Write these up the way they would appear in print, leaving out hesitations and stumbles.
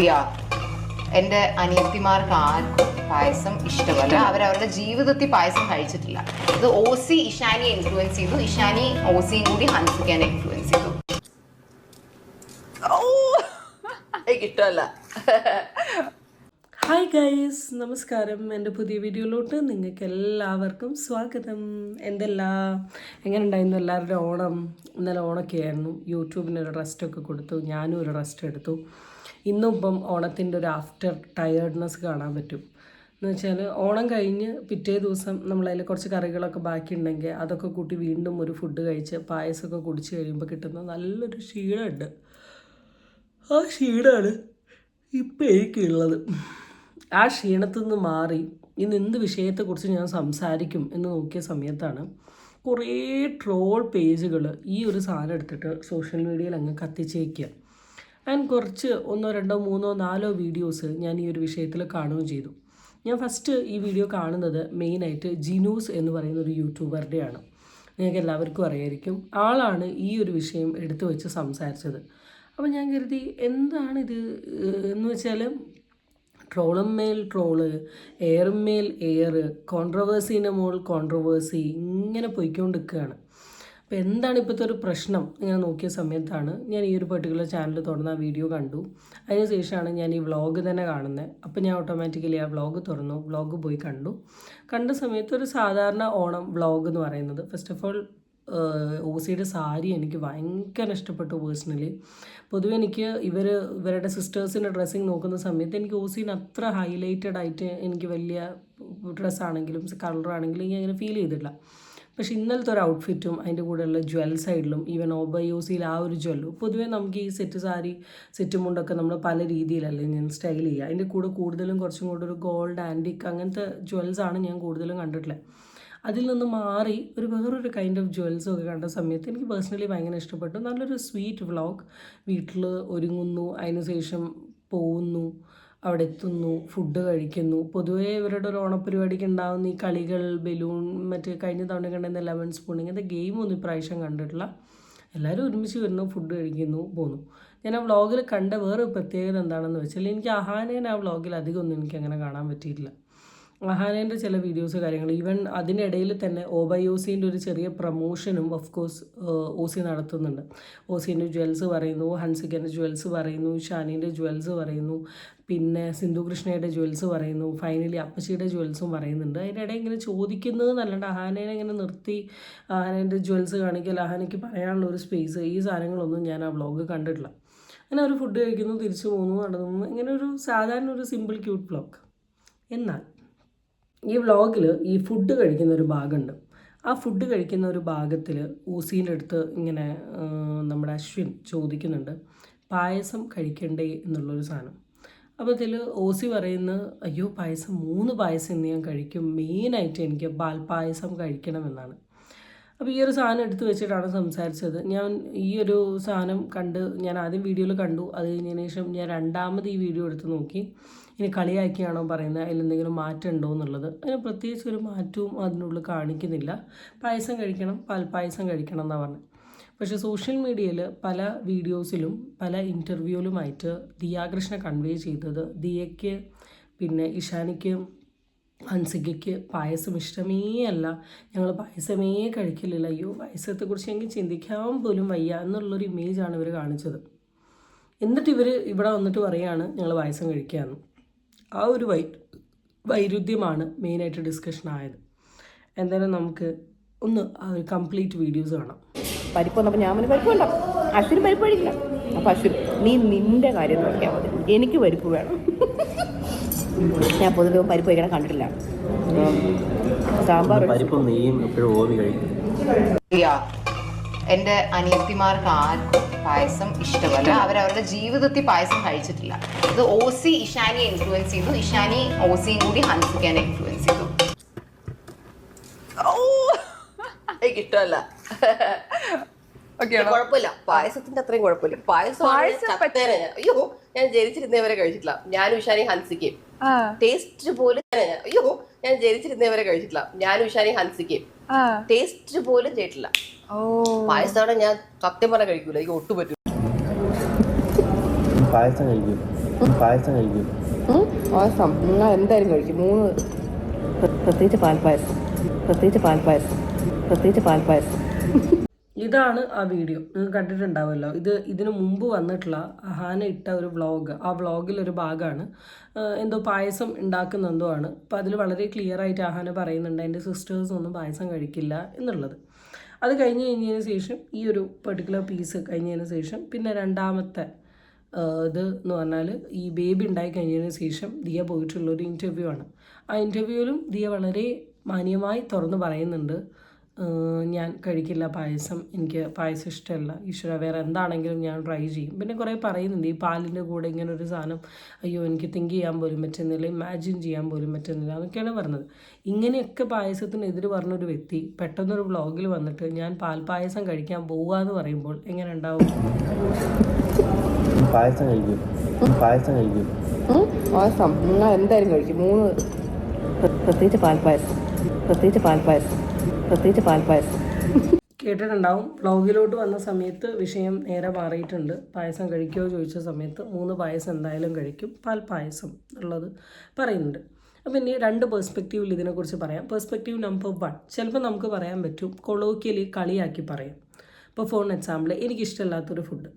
എൻ്റെ അനിയത്തിമാർക്ക് ആർക്കും പായസം ഇഷ്ടമല്ല. അവരവരുടെ ജീവിതത്തിൽ പായസം കഴിച്ചിട്ടില്ല. ഇത് ഓസി ഇഷാനിയെ ഇൻഫ്ലുവൻസ് ചെയ്തു, ഇഷാനി ഓസിയും കൂടി ഹൻസിക്കാനെ ഇൻഫ്ലുവൻസ് ചെയ്തു. കിട്ടുമല്ല. ഹായ് ഗൈസ്, നമസ്കാരം. എൻ്റെ പുതിയ വീഡിയോയിലോട്ട് നിങ്ങൾക്ക് എല്ലാവർക്കും സ്വാഗതം. എങ്ങനെ ഉണ്ടായിരുന്നു എല്ലാവരുടെ ഓണം? ഇന്നലെ ഓണമൊക്കെ ആയിരുന്നു. യൂട്യൂബിനൊരു റെസ്റ്റൊക്കെ കൊടുത്തു, ഞാനും ഒരു റെസ്റ്റ് എടുത്തു. ഇന്നും ഇപ്പം ഓണത്തിൻ്റെ ഒരു ആഫ്റ്റർ ടയേർഡ്നെസ് കാണാൻ പറ്റും. എന്ന് വെച്ചാൽ ഓണം കഴിഞ്ഞ് പിറ്റേ ദിവസം നമ്മളതിൽ കുറച്ച് കറികളൊക്കെ ബാക്കിയുണ്ടെങ്കിൽ അതൊക്കെ കൂട്ടി വീണ്ടും ഒരു ഫുഡ് കഴിച്ച് പായസമൊക്കെ കുടിച്ച് കഴിയുമ്പോൾ കിട്ടുന്ന നല്ലൊരു ക്ഷീണമുണ്ട്. ആ ക്ഷീണമാണ് ഇപ്പം എനിക്കുള്ളത്. ആ ക്ഷീണത്തിൽ നിന്ന് മാറി ഇന്ന് എന്ത് വിഷയത്തെക്കുറിച്ച് ഞാൻ സംസാരിക്കും എന്ന് നോക്കിയ സമയത്താണ് കുറേ ട്രോൾ പേജുകൾ ഈ ഒരു സാധനം എടുത്തിട്ട് സോഷ്യൽ മീഡിയയിൽ അങ്ങ് കത്തിച്ചേക്കുക. ആൻഡ് കുറച്ച് 1, 2, 3, 4 വീഡിയോസ് ഞാൻ ഈ ഒരു വിഷയത്തിൽ കാണുകയും ചെയ്തു. ഞാൻ ഫസ്റ്റ് ഈ വീഡിയോ കാണുന്നത് മെയിനായിട്ട് ജിനൂസ് എന്ന് പറയുന്ന ഒരു യൂട്യൂബറുടെയാണ്. നിങ്ങൾക്ക് എല്ലാവർക്കും അറിയായിരിക്കും. ആളാണ് ഈ ഒരു വിഷയം എടുത്തു വെച്ച് സംസാരിച്ചത്. അപ്പോൾ ഞാൻ കരുതി എന്താണിത് എന്ന് വെച്ചാൽ ട്രോളുമ്മേൽ ട്രോള്, എയറുമ്മേൽ എയർ, കോൺട്രവേഴ്സീൻ്റെ മുകളിൽ കോൺട്രവേഴ്സി ഇങ്ങനെ പോയിക്കൊണ്ടിരിക്കുകയാണ്. അപ്പോൾ എന്താണ് ഇപ്പോഴത്തെ ഒരു പ്രശ്നം ഇങ്ങനെ നോക്കിയ സമയത്താണ് ഞാൻ ഈ ഒരു പെർട്ടിക്കുലർ ചാനൽ തുറന്ന വീഡിയോ കണ്ടു. അതിനുശേഷമാണ് ഞാൻ ഈ വ്ളോഗ് തന്നെ കാണുന്നത്. അപ്പോൾ ഞാൻ ഓട്ടോമാറ്റിക്കലി ആ വ്ളോഗ് തുറന്നു, വ്ളോഗ് പോയി കണ്ട സമയത്ത് ഒരു സാധാരണ ഓണം വ്ളോഗ് എന്ന് പറയുന്നത്, ഫസ്റ്റ് ഓഫ് ഓൾ ഓസിയുടെ സാരി എനിക്ക് ഭയങ്കര ഇഷ്ടപ്പെട്ടു പേഴ്സണലി. പൊതുവെ എനിക്ക് ഇവരുടെ സിസ്റ്റേഴ്സിൻ്റെ ഡ്രസ്സിങ് നോക്കുന്ന സമയത്ത് എനിക്ക് ഓസീന് അത്ര ഹൈലൈറ്റഡ് ആയിട്ട് എനിക്ക് വലിയ ഡ്രസ്സാണെങ്കിലും കളറാണെങ്കിലും എനിക്ക് അങ്ങനെ ഫീൽ ചെയ്തിട്ടില്ല. പക്ഷേ ഇന്നലത്തെ ഒരു ഔട്ട്ഫിറ്റും അതിൻ്റെ കൂടെയുള്ള ജ്വൽ സൈഡിലും ഈവൻ ഓബയോസിയിൽ ആ ഒരു ജ്വല്ലും, പൊതുവേ നമുക്ക് ഈ സെറ്റ് സാരി സെറ്റ് മുണ്ടൊക്കെ നമ്മൾ പല രീതിയിലല്ലേ ഞാൻ സ്റ്റൈൽ ചെയ്യുക. അതിൻ്റെ കൂടെ കൂടുതലും കുറച്ചും കൂടെ ഒരു ഗോൾഡ് ആൻറ്റിക് അങ്ങനത്തെ ജ്വൽസാണ് ഞാൻ കൂടുതലും കണ്ടിട്ടുള്ളത്. അതിൽ നിന്ന് മാറി വേറൊരു കൈൻഡ് ഓഫ് ജ്വൽസൊക്കെ കണ്ട സമയത്ത് എനിക്ക് പേഴ്സണലി ഭയങ്കര ഇഷ്ടപ്പെട്ടു. നല്ലൊരു സ്വീറ്റ് വ്ളോഗ്. വീട്ടിൽ ഒരുങ്ങുന്നു, അതിനുശേഷം പോകുന്നു, അവിടെ എത്തുന്നു, ഫുഡ് കഴിക്കുന്നു. പൊതുവേ ഇവരുടെ ഒരു ഓണപ്പരിപാടിക്ക് ഉണ്ടാകുന്ന ഈ കളികൾ, ബലൂൺ, മറ്റേ കഴിഞ്ഞ തവണ കണ്ടുന്ന 11 സ്പൂൺ, ഇങ്ങനത്തെ ഗെയിമൊന്നും ഇപ്രാവശ്യം കണ്ടിട്ടില്ല. എല്ലാവരും ഒരുമിച്ച് വരുന്നു, ഫുഡ് കഴിക്കുന്നു, പോന്നു. ഞാൻ ആ വ്ളോഗിൽ കണ്ട വേറെ പ്രത്യേകത എന്താണെന്ന് വെച്ചാൽ എനിക്ക് അഹാനേനെ ആ വ്ളോഗിൽ അധികമൊന്നും എനിക്കങ്ങനെ കാണാൻ പറ്റിയിട്ടില്ല. അഹാനേൻ്റെ ചില വീഡിയോസ് കാര്യങ്ങൾ, ഈവൻ അതിനിടയിൽ തന്നെ ഓബയോസിൻ്റെ ഒരു ചെറിയ പ്രമോഷനും ഓഫ് കോഴ്സ് ഓസി നടത്തുന്നുണ്ട്. ഓസീൻ്റെ ജ്വൽസ് പറയുന്നു, ഹൻസിക്കൻ്റെ ജ്വൽസ് പറയുന്നു, ഷാനീൻ്റെ ജ്വൽസ് പറയുന്നു, പിന്നെ സിന്ധു കൃഷ്ണയുടെ ജ്വൽസ് പറയുന്നു, ഫൈനലി അപ്പച്ചിയുടെ ജ്വൽസും പറയുന്നുണ്ട്. അതിനിടെ ഇങ്ങനെ ചോദിക്കുന്നത് നല്ലണ്ട്. അഹാനേനെ ഇങ്ങനെ നിർത്തി അഹാനേൻ്റെ ജ്വൽസ് കാണിക്കൽ, അഹാനയ്ക്ക് പറയാനുള്ള ഒരു സ്പേസ്, ഈ സാധനങ്ങളൊന്നും ഞാൻ ആ വ്ളോഗ് കണ്ടിട്ടില്ല. അങ്ങനെ ഒരു ഫുഡ് കഴിക്കുന്നു, തിരിച്ചു പോകുന്നു, നടന്നു, ഇങ്ങനെ ഒരു സാധാരണ ഒരു സിമ്പിൾ ക്യൂട്ട് വ്ളോഗ്. എന്നാൽ ഈ വ്ളോഗിൽ ഈ ഫുഡ് കഴിക്കുന്ന ഒരു ഭാഗമുണ്ട്. ആ ഫുഡ് കഴിക്കുന്ന ഒരു ഭാഗത്തിൽ ഓസീൻ്റെ അടുത്ത് ഇങ്ങനെ നമ്മുടെ അശ്വിൻ ചോദിക്കുന്നുണ്ട് പായസം കഴിക്കണ്ടേ എന്നുള്ളൊരു സാധനം. അപ്പോൾ ഇതിൽ ഓസി പറയുന്നത്, അയ്യോ പായസം 3 പായസം ഇന്ന് ഞാൻ കഴിക്കും, മെയിനായിട്ട് എനിക്ക് പാൽപ്പായസം കഴിക്കണമെന്നാണ്. അപ്പോൾ ഈ ഒരു സാധനം എടുത്ത് വെച്ചിട്ടാണ് സംസാരിച്ചത്. ഞാൻ ഈ ഒരു സാധനം ഞാൻ ആദ്യം വീഡിയോയിൽ കണ്ടു. അത് കഴിഞ്ഞതിന് ശേഷം ഞാൻ രണ്ടാമത് ഈ വീഡിയോ എടുത്ത് നോക്കി. ഇനി കളിയാക്കിയാണോ പറയുന്നത്, അതിലെന്തെങ്കിലും മാറ്റം ഉണ്ടോ എന്നുള്ളത്. അതിന് പ്രത്യേകിച്ച് ഒരു മാറ്റവും അതിനുള്ളിൽ കാണിക്കുന്നില്ല. പായസം കഴിക്കണം, പാൽപ്പായസം കഴിക്കണം എന്നാണ് പറഞ്ഞത്. പക്ഷേ സോഷ്യൽ മീഡിയയിൽ പല വീഡിയോസിലും പല ഇൻ്റർവ്യൂവിലുമായിട്ട് ദിയാകൃഷ്ണ കൺവേ ചെയ്തത് ദിയയ്ക്ക്, പിന്നെ ഇഷാനിക്ക്, ഹൻസികയ്ക്ക് പായസം ഇഷ്ടമേ അല്ല, ഞങ്ങൾ പായസമേ കഴിക്കലില്ല, അയ്യോ പായസത്തെക്കുറിച്ച് എനിക്ക് ചിന്തിക്കാൻ പോലും വയ്യ എന്നുള്ളൊരു ഇമേജാണ് ഇവർ കാണിച്ചത്. എന്നിട്ട് ഇവർ ഇവിടെ വന്നിട്ട് പറയുകയാണ് ഞങ്ങൾ പായസം കഴിക്കുകയെന്ന്. ആ ഒരു വൈരുദ്ധ്യമാണ് മെയിനായിട്ട് ഡിസ്കഷൻ ആയത്. എന്തായാലും നമുക്ക് ഒന്ന് ആ ഒരു കംപ്ലീറ്റ് വീഡിയോസ് കാണാം. പരിപ്പ് വന്നപ്പോൾ ഞാൻ പരിപ്പ് വേണ്ട, അശ്വിന് പരിപ്പ് കഴിക്കില്ല. അപ്പം അശ്വിൻ നീ നിൻ്റെ കാര്യം നോക്കിയാൽ മതി, എനിക്ക് പരിപ്പ് വേണം. ഞാൻ പൊതുവെ പരിപ്പ് കഴിക്കണം കണ്ടിട്ടില്ല. സാമ്പാർ എൻ്റെ അനിയത്തിമാർക്ക് ആർക്കും പായസം ഇഷ്ടമല്ല. അവരവരുടെ ജീവിതത്തിൽ പായസം കഴിച്ചിട്ടില്ല. ഇത് ഓസി ഇഷാനിയെ ഇൻഫ്ലുവൻസ് ചെയ്തു, ഇഷാനി ഓസിയും കൂടി ഹൻസിക്കാനെ ഇൻഫ്ലുവൻസ് ചെയ്തു. കിട്ടുമല്ല. കുഴപ്പമില്ല, പായസത്തിന്റെ അത്രയും കുഴപ്പമില്ല. പായസം അയ്യോ ഞാൻ ജനിച്ചിരുന്നവരെ കഴിച്ചിട്ടില്ല. ഞാനും ഇഷാനി ഹൻസിക്കും ടേസ്റ്റ് പോലും ഞാൻ ജനിച്ചിരുന്നവരെ കഴിച്ചിട്ടില്ല. ഞാനും ഇഷാനി ഹൻസിക്കും ടേസ്റ്റ് പോലും ചെയ്തിട്ടില്ല. പായസത്തോടെ ഞാൻ സത്യം പറഞ്ഞാൽ കഴിക്കൂല, എനിക്ക് ഒട്ടും പറ്റൂല. പായസം കഴിക്കും. പായസം കഴിക്കും. പായസം നിങ്ങൾ എന്തായാലും കഴിക്കും. 3 പ്രത്യേകിച്ച് പാൽപ്പായസം, പ്രത്യേകിച്ച് പാൽപ്പായസം. ഇതാണ് ആ വീഡിയോ, നിങ്ങൾ കണ്ടിട്ടുണ്ടാവുമല്ലോ. ഇതിനു മുമ്പ് വന്നിട്ടുള്ള അഹാന ഇട്ട ഒരു വ്ളോഗ്, ആ വ്ളോഗിലൊരു ഭാഗമാണ്. എന്തോ പായസം ഉണ്ടാക്കുന്ന എന്തോ ആണ്. അപ്പോൾ അതിൽ വളരെ ക്ലിയർ ആയിട്ട് അഹാന പറയുന്നുണ്ട് എൻ്റെ സിസ്റ്റേഴ്സ് ഒന്നും പായസം കഴിക്കില്ല എന്നുള്ളത്. അത് കഴിഞ്ഞതിന് ശേഷം ഈ ഒരു പെർട്ടിക്കുലർ പീസ് കഴിഞ്ഞതിന് ശേഷം പിന്നെ രണ്ടാമത്തെ ഇത് എന്ന് പറഞ്ഞാൽ ഈ ബേബി ഉണ്ടായി കഴിഞ്ഞതിന് ശേഷം ദിയ പോയിട്ടുള്ളൊരു ഇൻ്റർവ്യൂ ആണ്. ആ ഇൻ്റർവ്യൂവിലും ദിയ വളരെ മാന്യമായി തുറന്ന് പറയുന്നുണ്ട്, ഞാൻ കഴിക്കില്ല പായസം, എനിക്ക് പായസം ഇഷ്ടമല്ല, ഈശ്വര വേറെ എന്താണെങ്കിലും ഞാൻ ട്രൈ ചെയ്യും. പിന്നെ കുറേ പറയുന്നുണ്ട് ഈ പാലിൻ്റെ കൂടെ ഇങ്ങനെ ഒരു സാധനം, അയ്യോ എനിക്ക് തിങ്ക് ചെയ്യാൻ പോലും പറ്റുന്നില്ല, ഇമാജിൻ ചെയ്യാൻ പോലും പറ്റുന്നില്ല എന്നൊക്കെയാണ് പറഞ്ഞത്. ഇങ്ങനെയൊക്കെ പായസത്തിനെതിരെ പറഞ്ഞൊരു വ്യക്തി പെട്ടെന്നൊരു വ്ളോഗിൽ വന്നിട്ട് ഞാൻ പാൽപ്പായസം കഴിക്കാൻ പോവുക എന്ന് പറയുമ്പോൾ എങ്ങനെ ഉണ്ടാവും? പായസം കഴിക്കും. പായസം നിങ്ങൾ എന്തായാലും കഴിക്കും. 3 പ്രത്യേകിച്ച് പാൽപ്പായസം. കേട്ടിട്ടുണ്ടാവും. വ്ളോഗിലോട്ട് വന്ന സമയത്ത് വിഷയം നേരെ മാറിയിട്ടുണ്ട്. പായസം കഴിക്കുമോ ചോദിച്ച സമയത്ത് 3 പായസം എന്തായാലും കഴിക്കും, പാൽപ്പായസം എന്നുള്ളത് പറയുന്നുണ്ട്. അപ്പം ഇനി 2 പെർസ്പെക്റ്റീവിൽ ഇതിനെക്കുറിച്ച് പറയാം. പെർസ്പെക്റ്റീവ് നമ്പർ 1, ചിലപ്പോൾ നമുക്ക് പറയാൻ പറ്റും കൊളോക്കിയലി കളിയാക്കി പറയാം. ഇപ്പോൾ ഫോർ എക്സാമ്പിൾ, എനിക്കിഷ്ടമില്ലാത്തൊരു ഫുഡ്,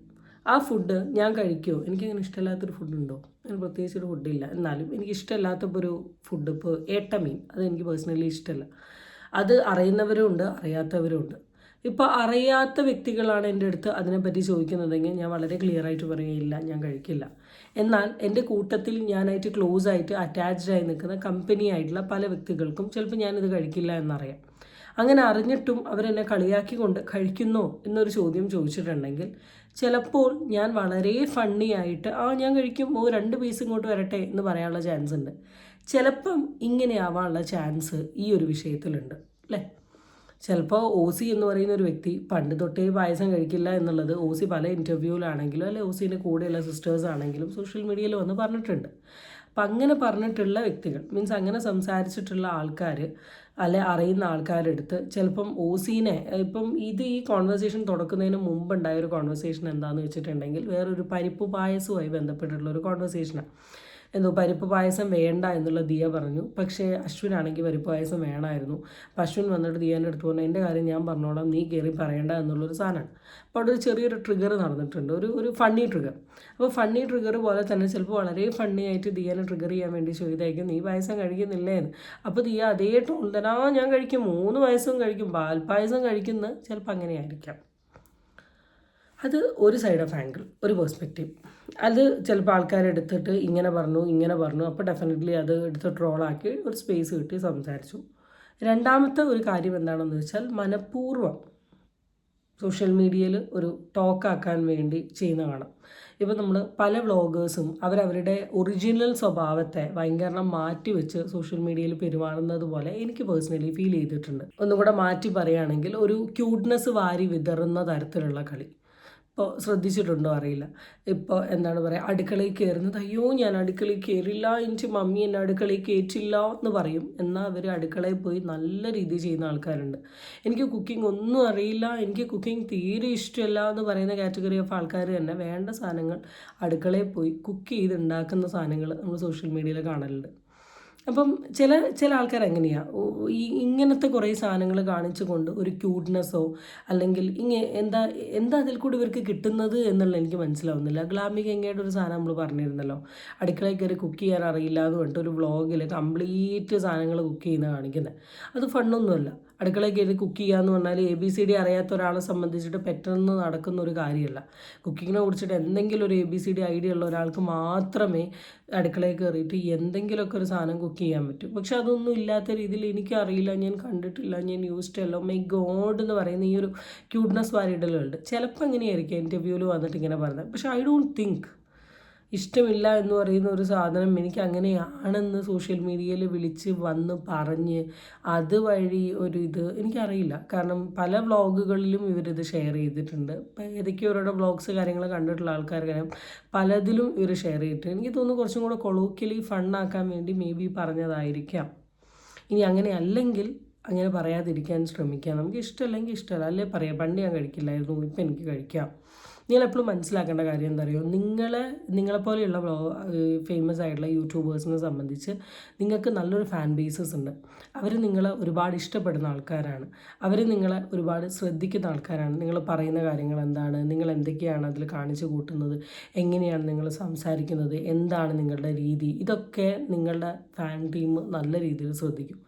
ആ ഫുഡ് ഞാൻ കഴിക്കുമോ? എനിക്കങ്ങനെ ഇഷ്ടമില്ലാത്തൊരു ഫുഡുണ്ടോ? അങ്ങനെ പ്രത്യേകിച്ചൊരു ഫുഡില്ല. എന്നാലും എനിക്കിഷ്ടമില്ലാത്തപ്പോൾ ഒരു ഫുഡ്, ഇപ്പോൾ ഏട്ടമീൻ, അത് എനിക്ക് പേഴ്സണലി ഇഷ്ടമല്ല. അത് അറിയുന്നവരും ഉണ്ട്, അറിയാത്തവരും ഉണ്ട്. ഇപ്പോൾ അറിയാത്ത വ്യക്തികളാണ് എൻ്റെ അടുത്ത് അതിനെപ്പറ്റി ചോദിക്കുന്നതെങ്കിൽ ഞാൻ വളരെ ക്ലിയർ ആയിട്ട് പറയുകയില്ല, ഞാൻ കഴിക്കില്ല. എന്നാൽ എൻ്റെ കൂട്ടത്തിൽ ഞാനായിട്ട് ക്ലോസ് ആയിട്ട് അറ്റാച്ച്ഡ് ആയി നിൽക്കുന്ന കമ്പനി ആയിട്ടുള്ള പല വ്യക്തികൾക്കും ചിലപ്പോൾ ഞാനിത് കഴിക്കില്ല എന്നറിയാം. അങ്ങനെ അറിഞ്ഞിട്ടും അവരെന്നെ കളിയാക്കിക്കൊണ്ട് കഴിക്കുന്നോ എന്നൊരു ചോദ്യം ചോദിച്ചിട്ടുണ്ടെങ്കിൽ ചിലപ്പോൾ ഞാൻ വളരെ ഫണ്ണി ആയിട്ട് ഞാൻ കഴിക്കും, 2 പീസ് ഇങ്ങോട്ട് വരട്ടെ എന്ന് പറയാനുള്ള ചാൻസ് ഉണ്ട്. ചിലപ്പം ഇങ്ങനെ ആവാനുള്ള ചാൻസ് ഈ ഒരു വിഷയത്തിലുണ്ട് അല്ലേ. ചിലപ്പോൾ OC എന്ന് പറയുന്ന ഒരു വ്യക്തി പണ്ട് തൊട്ടേ പായസം കഴിക്കില്ല എന്നുള്ളത് OC പല ഇൻ്റർവ്യൂവിലാണെങ്കിലും അല്ലെ OCൻ്റെ കൂടെയുള്ള സിസ്റ്റേഴ്സ് ആണെങ്കിലും സോഷ്യൽ മീഡിയയിൽ വന്ന് പറഞ്ഞിട്ടുണ്ട്. അപ്പം അങ്ങനെ പറഞ്ഞിട്ടുള്ള വ്യക്തികൾ മീൻസ് അങ്ങനെ സംസാരിച്ചിട്ടുള്ള ആൾക്കാർ അല്ലെ അറിയുന്ന ആൾക്കാരെടുത്ത് ചിലപ്പം OCനെ ഇപ്പം ഈ കോൺവെർസേഷൻ തുടക്കുന്നതിന് മുമ്പുണ്ടായ ഒരു കോൺവെർസേഷൻ എന്താണെന്ന് വെച്ചിട്ടുണ്ടെങ്കിൽ വേറൊരു പരിപ്പ് പായസവുമായി ബന്ധപ്പെട്ടിട്ടുള്ള ഒരു കോൺവെർസേഷനാണ്. എന്തോ പരിപ്പ് പായസം വേണ്ട എന്നുള്ള ദിയ പറഞ്ഞു, പക്ഷേ അശ്വിനാണെങ്കിൽ പരിപ്പ് പായസം വേണമായിരുന്നു. അപ്പം അശ്വിൻ വന്നിട്ട് ദിയേൻ്റെ അടുത്ത് പറഞ്ഞു എൻ്റെ കാര്യം ഞാൻ പറഞ്ഞോളാം, നീ കയറി പറയേണ്ട എന്നുള്ളൊരു സാധനമാണ്. അപ്പോൾ അവിടെ ഒരു ചെറിയൊരു ട്രിഗർ നടന്നിട്ടുണ്ട്, ഒരു ഫണ്ണി ട്രിഗർ. അപ്പോൾ ഫണ്ണി ട്രിഗർ പോലെ തന്നെ ചിലപ്പോൾ വളരെ ഫണ്ണി ആയിട്ട് ദിയേനെ ട്രിഗർ ചെയ്യാൻ വേണ്ടി ചോദിതായിരിക്കും നീ പായസം കഴിക്കുന്നില്ലേ എന്ന്. അപ്പോൾ ദിയ അതേ ടോൺ തന്നെ ഞാൻ കഴിക്കും, 3 പായസവും കഴിക്കും, പാൽപ്പായസം കഴിക്കുന്നത് ചിലപ്പോൾ അങ്ങനെയായിരിക്കാം. അത് ഒരു സൈഡ് ഓഫ് ആംഗിൾ, ഒരു പെർസ്പെക്റ്റീവ്. അത് ചിലപ്പോൾ ആൾക്കാരെടുത്തിട്ട് ഇങ്ങനെ പറഞ്ഞു, അപ്പോൾ ഡെഫിനറ്റ്ലി അത് എടുത്ത് ട്രോളാക്കി ഒരു സ്പേസ് കിട്ടി സംസാരിച്ചു. രണ്ടാമത്തെ ഒരു കാര്യം എന്താണെന്ന് വെച്ചാൽ മനഃപൂർവ്വം സോഷ്യൽ മീഡിയയിൽ ഒരു ടോക്കാക്കാൻ വേണ്ടി ചെയ്യുന്ന കാണാം. ഇപ്പോൾ നമ്മൾ പല വ്ളോഗേഴ്സും അവരവരുടെ ഒറിജിനൽ സ്വഭാവത്തെ ഭയങ്കര മാറ്റി വെച്ച് സോഷ്യൽ മീഡിയയിൽ പെരുമാറുന്നത് പോലെ എനിക്ക് പേഴ്സണലി ഫീൽ ചെയ്തിട്ടുണ്ട്. ഒന്നുകൂടെ മാറ്റി പറയുകയാണെങ്കിൽ ഒരു ക്യൂട്ട്നെസ് വാരി വിതറുന്ന തരത്തിലുള്ള കളി. ഇപ്പോൾ ശ്രദ്ധിച്ചിട്ടുണ്ടോ അറിയില്ല. ഇപ്പോൾ എന്താണ് പറയുക, അടുക്കളയിൽ കയറുന്നത്, അയ്യോ ഞാൻ അടുക്കളയിൽ കയറില്ല, എനിക്ക് മമ്മി എന്നെ അടുക്കളയിൽ കയറ്റില്ല എന്ന് പറയും. എന്നാൽ അവർ അടുക്കളയിൽ പോയി നല്ല രീതിയിൽ ചെയ്യുന്ന ആൾക്കാരുണ്ട്. എനിക്ക് കുക്കിംഗ് ഒന്നും അറിയില്ല, എനിക്ക് കുക്കിംഗ് തീരെ ഇഷ്ടമല്ല എന്ന് പറയുന്ന കാറ്റഗറി ഓഫ് ആൾക്കാർ തന്നെ വേണ്ട സാധനങ്ങൾ അടുക്കളയിൽ പോയി കുക്ക് ചെയ്ത് ഉണ്ടാക്കുന്ന സാധനങ്ങൾ നമ്മൾ സോഷ്യൽ മീഡിയയിൽ കാണലുണ്ട്. അപ്പം ചില ആൾക്കാർ എങ്ങനെയാണ് ഇങ്ങനത്തെ കുറേ സാധനങ്ങൾ കാണിച്ചുകൊണ്ട് ഒരു ക്യൂട്ട്നെസ്സോ അല്ലെങ്കിൽ എന്താ അതിൽ കൂടി ഇവർക്ക് കിട്ടുന്നത് എന്നുള്ളത് എനിക്ക് മനസ്സിലാവുന്നില്ല. ഗ്ലാമിക് എങ്ങയുടെ ഒരു സാധനം നമ്മൾ പറഞ്ഞിരുന്നല്ലോ, അടുക്കളയിൽ കയറി കുക്ക് ചെയ്യാൻ അറിയില്ല എന്ന് പറഞ്ഞിട്ട് ഒരു വ്ളോഗിൽ കംപ്ലീറ്റ് സാധനങ്ങൾ കുക്ക് ചെയ്യുന്ന കാണിക്കുന്നത്. അത് ഫണ്ണൊന്നുമല്ല. അടുക്കളയിൽ കയറി കുക്ക് ചെയ്യുക എന്ന് പറഞ്ഞാൽ ABCD അറിയാത്ത ഒരാളെ സംബന്ധിച്ചിട്ട് പെട്ടെന്ന് നടക്കുന്ന ഒരു കാര്യമല്ല. കുക്കിങ്ങിനെ കുറിച്ചിട്ട് എന്തെങ്കിലും ഒരു ABCD ഐഡിയ ഉള്ള ഒരാൾക്ക് മാത്രമേ അടുക്കളയിൽ കയറിയിട്ട് എന്തെങ്കിലുമൊക്കെ ഒരു സാധനം കുക്ക് ചെയ്യാൻ പറ്റും. പക്ഷെ അതൊന്നും ഇല്ലാത്ത രീതിയിൽ എനിക്കറിയില്ല, ഞാൻ കണ്ടിട്ടില്ല, ഞാൻ യൂസ്ഡ് അല്ല, മൈ ഗോഡ് എന്ന് പറയുന്ന ഈ ഒരു ക്യൂട്ട്നെസ് വാരിയിടലുണ്ട്. ചിലപ്പോൾ എങ്ങനെയായിരിക്കും ഇൻ്റർവ്യൂവിൽ വന്നിട്ട് ഇങ്ങനെ പറഞ്ഞത്. പക്ഷെ ഐ ഡോണ്ട് തിങ്ക് ഇഷ്ടമില്ല എന്ന് പറയുന്ന ഒരു സാധനം എനിക്ക് അങ്ങനെയാണെന്ന് സോഷ്യൽ മീഡിയയിൽ വിളിച്ച് വന്ന് പറഞ്ഞ് അതുവഴി ഒരു എനിക്കറിയില്ല. കാരണം പല വ്ളോഗുകളിലും ഇവരിത് ഷെയർ ചെയ്തിട്ടുണ്ട്. ഏതൊക്കെയോ അവരുടെ വ്ളോഗ്സ് കാര്യങ്ങൾ കണ്ടിട്ടുള്ള ആൾക്കാർക്കറിയാം, പലതിലും ഇവർ ഷെയർ ചെയ്തിട്ടുണ്ട്. എനിക്ക് തോന്നുന്നു കുറച്ചും കൂടെ കൊളോക്കിയലി ഫണ്ണാക്കാൻ വേണ്ടി മേ ബി പറഞ്ഞതായിരിക്കാം. ഇനി അങ്ങനെ അല്ലെങ്കിൽ അങ്ങനെ പറയാതിരിക്കാൻ ശ്രമിക്കാം. നമുക്ക് ഇഷ്ടമല്ലെങ്കിൽ ഇഷ്ടമല്ല, അല്ലേ പറയാം പണ്ട് ഞാൻ കഴിക്കില്ലായിരുന്നു, ഇപ്പം എനിക്ക് കഴിക്കാം, നിങ്ങളെപ്പോഴും മനസ്സിലാക്കേണ്ട കാര്യം എന്താ അറിയോ, നിങ്ങളെപ്പോലെയുള്ള ഫേമസ് ആയിട്ടുള്ള യൂട്യൂബേഴ്സിനെ സംബന്ധിച്ച് നിങ്ങൾക്ക് നല്ലൊരു ഫാൻ ബേസസ് ഉണ്ട്. അവർ നിങ്ങളെ ഒരുപാട് ഇഷ്ടപ്പെടുന്ന ആൾക്കാരാണ്. അവർ നിങ്ങളെ ഒരുപാട് ശ്രദ്ധിക്കുന്ന ആൾക്കാരാണ്. നിങ്ങൾ പറയുന്ന കാര്യങ്ങൾ എന്താണ്, നിങ്ങൾ എന്തൊക്കെയാണ് അതിൽ കാണിച്ചു കൂട്ടുന്നത്, എങ്ങനെയാണ് നിങ്ങൾ സംസാരിക്കുന്നത്, എന്താണ് നിങ്ങളുടെ രീതി, ഇതൊക്കെ നിങ്ങളുടെ ഫാൻ ടീം നല്ല രീതിയിൽ ശ്രദ്ധിക്കും.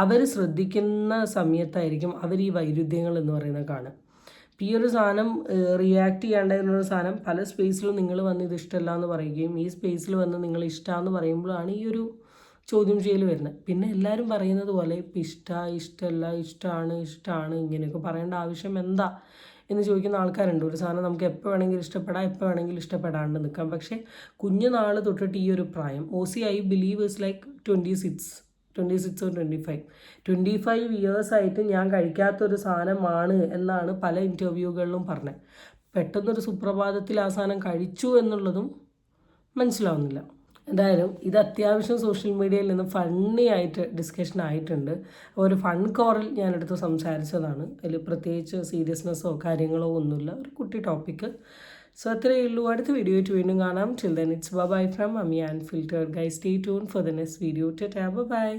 അവർ ശ്രദ്ധിക്കുന്ന സമയത്തായിരിക്കും അവർ ഈ വൈരുദ്ധ്യങ്ങൾ എന്ന് പറയുന്നത് കാണുക. ഈ ഒരു സാധനം റിയാക്ട് ചെയ്യാണ്ടായിരുന്നൊരു സാധനം പല സ്പേസിലും നിങ്ങൾ വന്ന് ഇത് ഇഷ്ടമല്ല എന്ന് പറയുകയും ഈ സ്പേസിൽ വന്ന് നിങ്ങൾ ഇഷ്ടമാണെന്ന് പറയുമ്പോഴാണ് ഈ ഒരു ചോദ്യം ചെയ്യൽ വരുന്നത്. പിന്നെ എല്ലാവരും പറയുന്നത് പോലെ ഇപ്പം ഇഷ്ടമല്ല, ഇഷ്ടമാണ് ഇങ്ങനെയൊക്കെ പറയേണ്ട ആവശ്യം എന്താ എന്ന് ചോദിക്കുന്ന ആൾക്കാരുണ്ട്. ഒരു സാധനം നമുക്ക് എപ്പോൾ വേണമെങ്കിലും ഇഷ്ടപ്പെടാം, എപ്പോൾ വേണമെങ്കിലും ഇഷ്ടപ്പെടാണ്ട് നിൽക്കാം. പക്ഷേ കുഞ്ഞുനാൾ തൊട്ടിട്ട് ഈ ഒരു പ്രായം I believe is like 26 or 25 ഇയേഴ്സായിട്ട് ഞാൻ കഴിക്കാത്തൊരു സാധനമാണ് എന്നാണ് പല ഇൻ്റർവ്യൂകളിലും പറഞ്ഞത്. പെട്ടെന്നൊരു സുപ്രഭാതത്തിൽ ആ സാധനം കഴിച്ചു എന്നുള്ളതും മനസ്സിലാവുന്നില്ല. എന്തായാലും ഇത് അത്യാവശ്യം സോഷ്യൽ മീഡിയയിൽ നിന്ന് ഫണ്ണി ആയിട്ട് ഡിസ്കഷൻ ആയിട്ടുണ്ട്. ഒരു ഫൺ കോറിൽ ഞാനെടുത്ത് സംസാരിച്ചതാണ്. അതിൽ പ്രത്യേകിച്ച് സീരിയസ്നെസ്സോ കാര്യങ്ങളോ ഒന്നുമില്ല, ഒരു കുട്ടി ടോപ്പിക്ക്. സോ അത്രയേ ഉള്ളൂ. അടുത്ത വീഡിയോ ആയിട്ട് വീണ്ടും കാണാം. Till then it's bye bye from Ami Unfiltered. Guys, stay tuned for the next video. Ta-ta, bye bye.